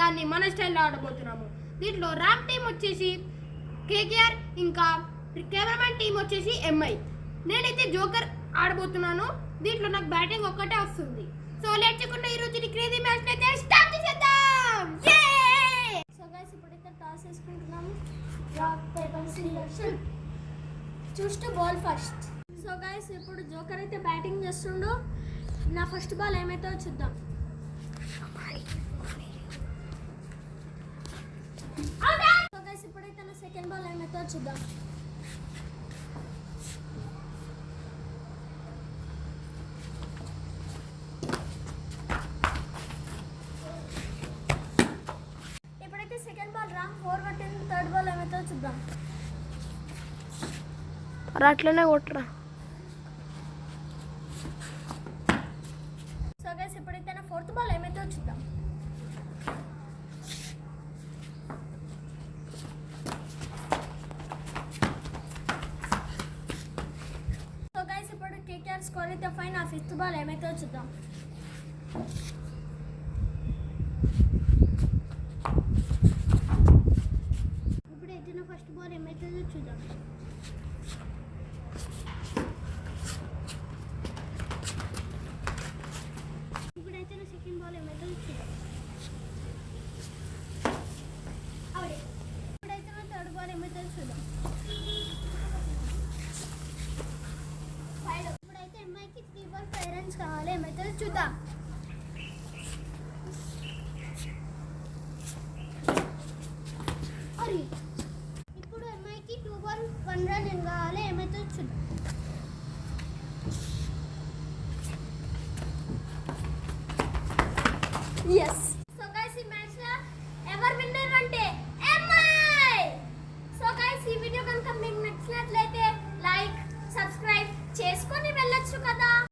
దాన్ని మన స్టైల్లో ఆడబోతున్నాము. దీంట్లో రామ్ టీం వచ్చేసి కేకేఆర్, ఇంకా కెమెరామెన్ టీం వచ్చేసి ఎంఐ. నేనైతే జోకర్ ఆడబోతున్నాను. దీంట్లో నాకు బ్యాటింగ్ ఒక్కటే వస్తుంది. సో లేట్ చేయకుండా ఈ రోజు క్రేజీ మ్యాచ్ అయితే స్టార్ట్ చేద్దాం. సో గైస్ ఇప్పుడైతే టాస్ వేసుకుంటున్నాము. Rock paper scissors choose to bowl first. So guys ఇప్పుడు జోకర్ అయితే బ్యాటింగ్ చేస్తుండు. నా ఫస్ట్ బాల్ ఏమైతే చూద్దాం. సో గైస్ ఇప్పుడైతే నా సెకండ్ బాల్ ఏమైతే చూద్దాం. ఇప్పుడైతే సెకండ్ బాల్ రామ్ 4 కొట్టింది. థర్డ్ బాల్ ఏమైతే చూద్దాం. అట్లనే కొట్టరా. సో గైస్ ఇప్పుడైతే నా ఫోర్త్ బాల్ ఏమైతే చూద్దాం. సో గైస్ ఇప్పుడు కేకేఆర్ స్కోర్ అయితే ఫైన్. ఆ ఫిఫ్త్ బాల్ ఏమైతే చూద్దాం. ఇప్పుడైతే నా ఫస్ట్ బాల్ ఏమైతే చూద్దాం. ఇప్పుడైతే నా సెకండ్ బాల్ ఏమైతే చూద్దాం. ఇప్పుడైతే నా థర్డ్ బాల్ ఏమైతే చూద్దాం. ఇప్పుడైతే ఎంఐకి 3 బాల్ 5 రన్స్ కావాలి. ఏమైతే చూద్దాం. ఇప్పుడు ఎంఐకి 2 బాల్ 1 రన్ ఏం కావాలి. ఏమైతే చూద్దాం. ఎస్. సో గైస్ ఈ మ్యాచ్ లో ఎవరు విన్